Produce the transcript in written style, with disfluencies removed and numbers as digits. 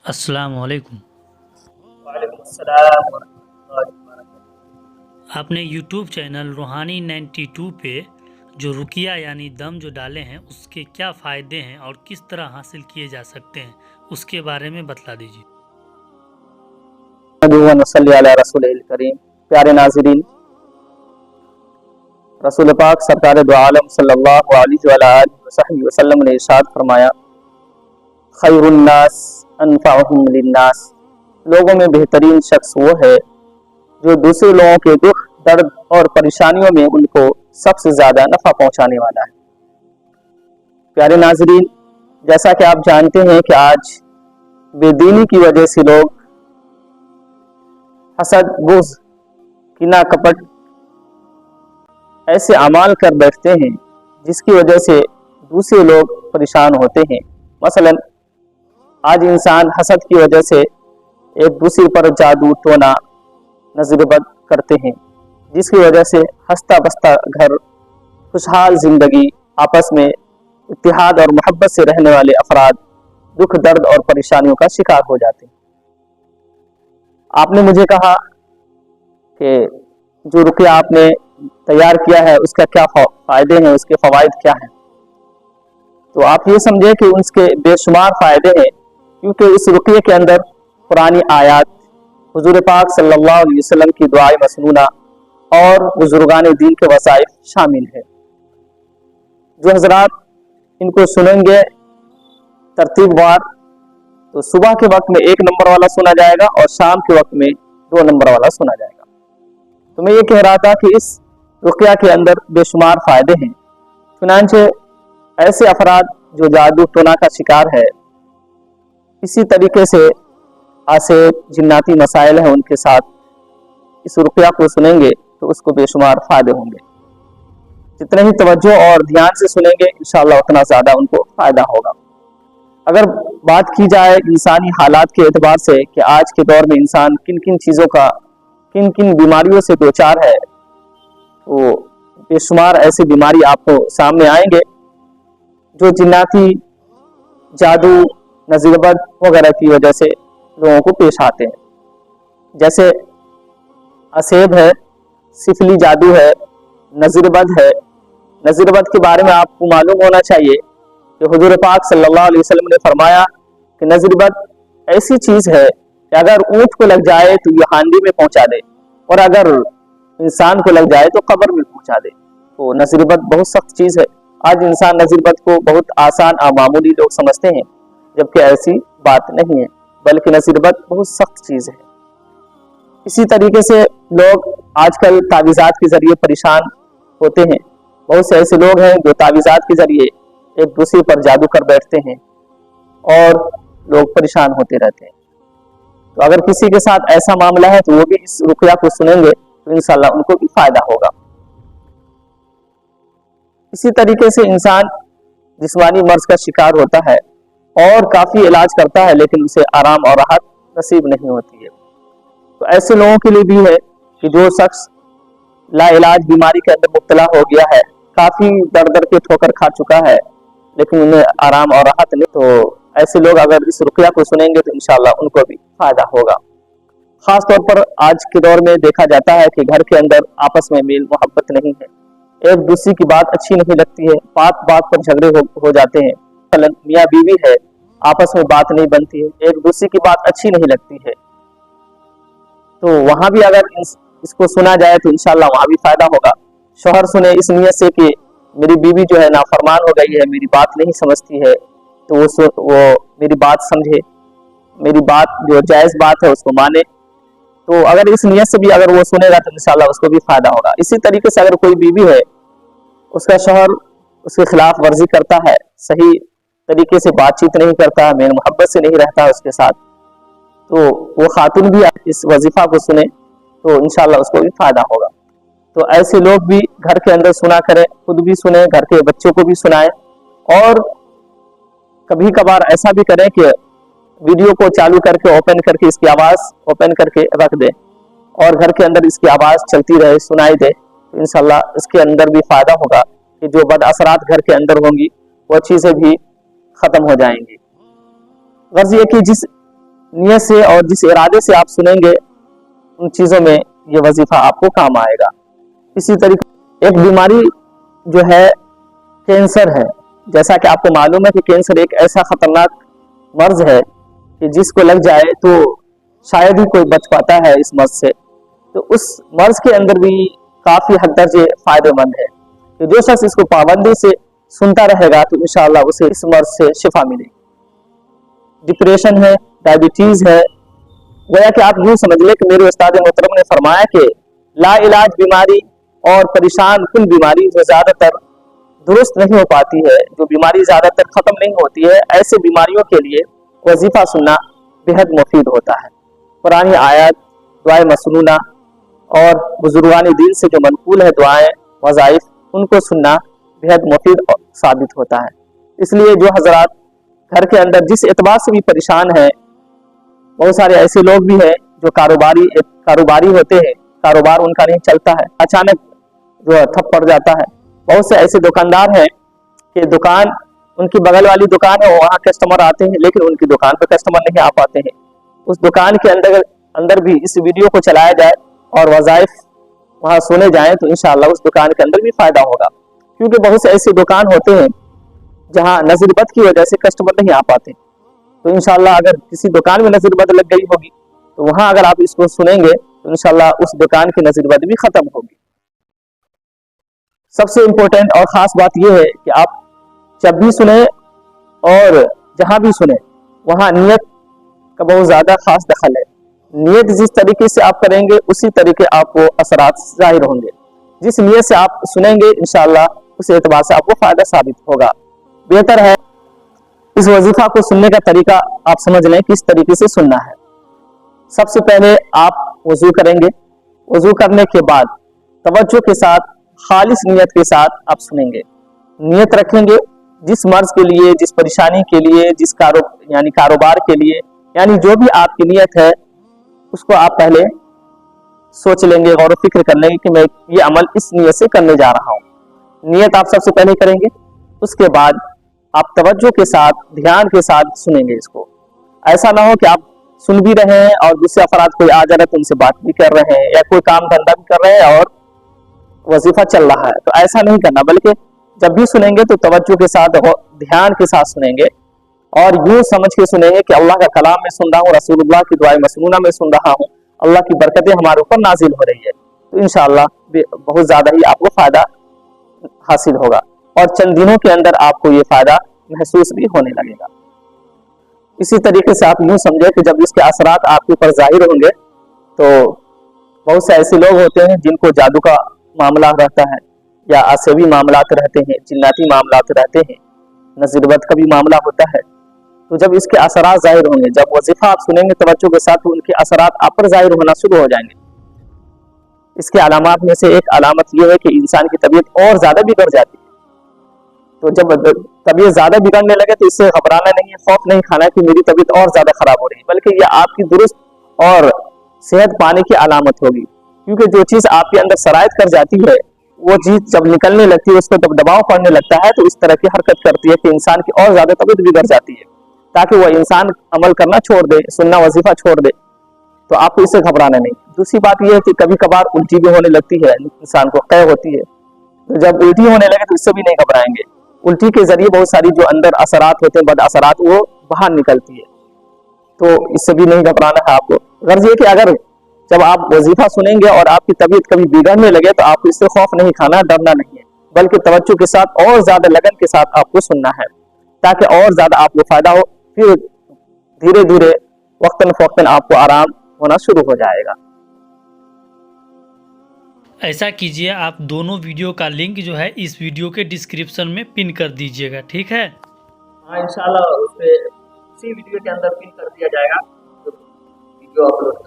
السلام علیکم۔ وعلیکم السلام ورحمۃ اللہ وبرکاتہ۔ آپ نے یوٹیوب چینل روحانی 92 پہ جو رقیہ یعنی دم جو ڈالے ہیں اس کے کیا فائدے ہیں اور کس طرح حاصل کیے جا سکتے ہیں اس کے بارے میں بتلا دیجیے۔ صلی علی رسول الکریم۔ پیارے ناظرین، رسول پاک سرکار دو عالم صلی اللہ علیہ وآلہ وسلم نے ارشاد فرمایا، خیر الناس انفعهم للناس، لوگوں میں بہترین شخص وہ ہے جو دوسرے لوگوں کے دکھ درد اور پریشانیوں میں ان کو سب سے زیادہ نفع پہنچانے والا ہے۔ پیارے ناظرین، جیسا کہ آپ جانتے ہیں کہ آج بے دینی کی وجہ سے لوگ حسد، بغض، کینہ، کپٹ ایسے اعمال کر بیٹھتے ہیں جس کی وجہ سے دوسرے لوگ پریشان ہوتے ہیں۔ مثلا آج انسان حسد کی وجہ سے ایک دوسرے پر جادو، ٹونا، نظر بد کرتے ہیں، جس کی وجہ سے ہنستا بستا گھر، خوشحال زندگی، آپس میں اتحاد اور محبت سے رہنے والے افراد دکھ، درد اور پریشانیوں کا شکار ہو جاتے ہیں۔ آپ نے مجھے کہا کہ جو رقیہ آپ نے تیار کیا ہے اس کا کیا فائدے ہیں، اس کے فوائد کیا ہیں، تو آپ یہ سمجھے کہ اس کے بے شمار فائدے ہیں، کیونکہ اس رقیے کے اندر قرآنی آیات، حضور پاک صلی اللہ علیہ وسلم کی دعائیں مسنونہ اور بزرگان دین کے وظائف شامل ہیں۔ جو حضرات ان کو سنیں گے ترتیب وار، تو صبح کے وقت میں 1 نمبر والا سنا جائے گا اور شام کے وقت میں 2 نمبر والا سنا جائے گا۔ تو میں یہ کہہ رہا تھا کہ اس رقیہ کے اندر بے شمار فائدے ہیں، چنانچہ ایسے افراد جو جادو ٹونا کا شکار ہے، اسی طریقے سے ایسے جناتی مسائل ہیں، ان کے ساتھ اس رقیہ کو سنیں گے تو اس کو بے شمار فائدے ہوں گے۔ جتنے ہی توجہ اور دھیان سے سنیں گے انشاءاللہ اتنا زیادہ ان کو فائدہ ہوگا۔ اگر بات کی جائے انسانی حالات کے اعتبار سے کہ آج کے دور میں انسان کن کن چیزوں کا، کن کن بیماریوں سے دوچار ہے، تو بے شمار ایسی بیماری آپ کو سامنے آئیں گے جو جناتی، جادو، نظر بد وغیرہ کی وجہ سے لوگوں کو پیش آتے ہیں۔ جیسے اسیب ہے، سفلی جادو ہے، نظر بد ہے۔ نظر بد کے بارے میں آپ کو معلوم ہونا چاہیے کہ حضور پاک صلی اللہ علیہ وسلم نے فرمایا کہ نظر بد ایسی چیز ہے کہ اگر اونٹ کو لگ جائے تو یہ ہانڈی میں پہنچا دے، اور اگر انسان کو لگ جائے تو قبر میں پہنچا دے۔ تو نظر بد بہت سخت چیز ہے۔ آج انسان نظر بد کو بہت آسان اور معمولی لوگ سمجھتے ہیں، جبکہ ایسی بات نہیں ہے، بلکہ نظر بد بہت سخت چیز ہے۔ اسی طریقے سے لوگ آج کل تعویذات کے ذریعے پریشان ہوتے ہیں۔ بہت سے ایسے لوگ ہیں جو تعویذات کے ذریعے ایک دوسرے پر جادو کر بیٹھتے ہیں اور لوگ پریشان ہوتے رہتے ہیں۔ تو اگر کسی کے ساتھ ایسا معاملہ ہے تو وہ بھی اس رقیہ کو سنیں گے تو انشاءاللہ ان کو بھی فائدہ ہوگا۔ اسی طریقے سے انسان جسمانی مرض کا شکار ہوتا ہے اور کافی علاج کرتا ہے، لیکن اسے آرام اور راحت نصیب نہیں ہوتی ہے۔ تو ایسے لوگوں کے لیے بھی ہے کہ جو شخص لا علاج بیماری کے اندر مبتلا ہو گیا ہے، کافی در کے ٹھوکر کھا چکا ہے، لیکن انہیں آرام اور راحت نہیں، تو ایسے لوگ اگر اس رقیہ کو سنیں گے تو انشاءاللہ ان کو بھی فائدہ ہوگا۔ خاص طور پر آج کے دور میں دیکھا جاتا ہے کہ گھر کے اندر آپس میں میل محبت نہیں ہے، ایک دوسرے کی بات اچھی نہیں لگتی ہے، بات پر جھگڑے ہو جاتے ہیں۔ مثلا میاں بیوی ہے، آپس میں بات نہیں بنتی ہے، ایک دوسرے کی بات اچھی نہیں لگتی ہے، تو وہاں بھی اگر اس کو سنا جائے تو انشاءاللہ وہاں بھی فائدہ ہوگا۔ شوہر سنے اس نیت سے کہ میری بیوی جو ہے نافرمان ہو گئی ہے، میری بات نہیں سمجھتی ہے، تو وہ میری بات سمجھے، میری بات جو جائز بات ہے اس کو مانے، تو اگر اس نیت سے بھی اگر وہ سنے گا تو انشاءاللہ اس کو بھی فائدہ ہوگا۔ اسی طریقے سے اگر کوئی بیوی ہے، اس کا شوہر اس کے خلاف ورزی کرتا ہے، صحیح طریقے سے بات چیت نہیں کرتا، میل محبت سے نہیں رہتا اس کے ساتھ، تو وہ خاتون بھی اس وظیفہ کو سنے تو انشاءاللہ اس کو بھی فائدہ ہوگا۔ تو ایسے لوگ بھی گھر کے اندر سنا کریں، خود بھی سنیں، گھر کے بچوں کو بھی سنائیں، اور کبھی کبھار ایسا بھی کریں کہ ویڈیو کو چالو کر کے اوپن کر کے اس کی آواز اوپن کر کے رکھ دیں اور گھر کے اندر اس کی آواز چلتی رہے، سنائی دے، تو انشاءاللہ اس کے اندر بھی فائدہ ہوگا کہ جو بد اثرات گھر کے اندر ہوں گی وہ چیزیں بھی ختم ہو جائیں گی۔ غرض یہ کہ جس नियत से और जिस इरादे से आप सुनेंगे उन चीज़ों में ये वजीफा आपको काम आएगा। इसी तरीके एक बीमारी जो है कैंसर है। जैसा कि आपको मालूम है कि कैंसर एक ऐसा खतरनाक मर्ज है कि जिसको लग जाए तो शायद ही कोई बच पाता है इस मर्ज से। तो उस मर्ज के अंदर भी काफ़ी हद दर्जे फायदेमंद है कि जो शख्स इसको पाबंदी से सुनता रहेगा तो इंशाअल्लाह उसे इस मर्ज से शिफा मिलेगी। डिप्रेशन है, डायबिटीज़ है, गोया कि आप यूँ समझ लें कि मेरे उस्ताद मोहतरम ने फरमाया कि ला इलाज बीमारी और परेशान कुल बीमारी जो ज़्यादातर दुरुस्त नहीं हो पाती है, जो बीमारी ज़्यादातर ख़त्म नहीं होती है, ऐसे बीमारियों के लिए वजीफ़ा सुनना बेहद मुफीद होता है। पुरानी आयत, दुआए मसनूना और बुजुर्गान दीन से जो मनकूल है दुआएं वज़ाइफ, उनको सुनना बेहद मुफीद साबित होता है। इसलिए जो हजरात घर के अंदर जिस एतबार से भी परेशान हैं, बहुत सारे ऐसे लोग भी हैं जो कारोबारी होते हैं, कारोबार उनका नहीं चलता है, अचानक जो है ठप पड़ जाता है। बहुत से ऐसे दुकानदार हैं कि दुकान उनकी बगल वाली दुकान है, वहाँ कस्टमर आते हैं लेकिन उनकी दुकान पर कस्टमर नहीं आ पाते हैं। उस दुकान के अंदर भी इस वीडियो को चलाया जाए और वज़ाइफ वहाँ सुने जाएं तो इंशाअल्लाह उस दुकान के अंदर भी फायदा होगा। क्योंकि बहुत से ऐसे दुकान होते हैं जहाँ नज़रबद की वजह से कस्टमर नहीं आ पाते। तो इंशाअल्लाह अगर किसी दुकान में नज़रबद लग गई होगी तो वहाँ अगर आप इसको सुनेंगे तो इंशाअल्लाह उस दुकान की नज़रबद भी ख़त्म होगी। सबसे इम्पोर्टेंट और ख़ास बात यह है कि आप जब भी सुने और जहाँ भी सुने वहाँ नियत का बहुत ज़्यादा ख़ास दखल है। नियत जिस तरीके से आप करेंगे उसी तरीके आपको असरात ज़ाहिर होंगे। जिस नियत से आप सुनेंगे इंशाअल्लाह उस एतबार से आपको फ़ायदा साबित होगा। बेहतर है इस वजीफ़ा को सुनने का तरीका आप समझ लें किस तरीके से सुनना है। सबसे पहले आप वज़ू करेंगे, वज़ू करने के बाद तवज्जो के साथ खालिस नियत के साथ आप सुनेंगे। नियत रखेंगे जिस मर्ज के लिए, जिस परेशानी के लिए, जिस कारोबार के लिए, यानी जो भी आपकी नियत है उसको आप पहले सोच लेंगे, गौर फिक्र कर लेंगे कि मैं ये अमल इस नियत से करने जा रहा हूँ। नियत आप सबसे पहले करेंगे, उसके बाद आप तवज्जो के साथ, ध्यान के साथ सुनेंगे इसको। ऐसा ना हो कि आप सुन भी रहे हैं और दूसरे अफराद कोई आ जा रहे तो उनसे बात भी कर रहे हैं या कोई काम धंधा भी कर रहे हैं और वजीफा चल रहा है, तो ऐसा नहीं करना। बल्कि जब भी सुनेंगे तो तवज्जो के साथ और ध्यान के साथ सुनेंगे और यूं समझ के सुनेंगे कि अल्लाह का कलाम में सुन रहा हूँ, रसूलुल्लाह की दुआए मसनूना में सुन रहा हूँ, अल्लाह की बरकतें हमारे ऊपर नाजिल हो रही है। तो इंशाअल्लाह बहुत ज़्यादा ही आपको फ़ायदा हासिल होगा और चंद दिनों के अंदर आपको ये फ़ायदा महसूस भी होने लगेगा। इसी तरीके से आप यूं समझे कि जब इसके असरात आपके ऊपर जाहिर होंगे तो बहुत से ऐसे लोग होते हैं जिनको जादू का मामला रहता है या आसेवी मामलात रहते हैं, जिन्नाती मामलात रहते हैं, नज़रबद का भी मामला होता है। तो जब इसके असरात जाहिर होंगे, जब वजीफा आप सुनेंगे तवज्जो के साथ, तो उनके असरात आप पर जाहिर होना शुरू हो जाएंगे। इसके अलामात में से एक अलामत यह है कि इंसान की तबीयत और ज़्यादा बिगड़ जाती है। तो जब तबीयत ज़्यादा बिगड़ने लगे तो इससे घबराना नहीं है, खौफ नहीं खाना कि मेरी तबीयत और ज़्यादा ख़राब हो रही है, बल्कि यह आपकी दुरुस्त और सेहत पाने की अलामत होगी। क्योंकि जो चीज़ आपके अंदर सरायत कर जाती है वो चीज़ जब निकलने लगती है, उस पर जब दबाव पड़ने लगता है तो इस तरह की हरकत करती है कि इंसान की और ज़्यादा तबीयत बिगड़ जाती है, ताकि वह इंसान अमल करना छोड़ दे, सुनना वजीफा छोड़ दे। तो आपको इससे घबराना नहीं। दूसरी बात यह है कि कभी कभार उल्टी भी होने लगती है, इंसान को क़य होती है, तो जब उल्टी होने लगे तो इससे भी नहीं घबराएंगे। उल्टी के जरिए बहुत सारी जो अंदर असरात होते हैं, बद असरात, वो बाहर निकलती है, तो इससे भी नहीं घबराना है आपको। गर्ज ये कि अगर जब आप वजीफा सुनेंगे और आपकी तबीयत कभी बिगड़ने लगे तो आपको इससे खौफ नहीं खाना, डरना नहीं है, बल्कि तवज्जो के साथ और ज़्यादा लगन के साथ आपको सुनना है ताकि और ज़्यादा आपको फ़ायदा हो। फिर धीरे धीरे वक्तन फ़वक्तन आपको आराम होना शुरू हो जाएगा। ऐसा कीजिए, आप दोनों वीडियो का लिंक जो है इस वीडियो के डिस्क्रिप्शन में पिन कर दीजिएगा, ठीक है? हाँ, इंशाल्लाह उस पे इसी वीडियो के अंदर पिन कर दिया जाएगा, तो वीडियो अपलोड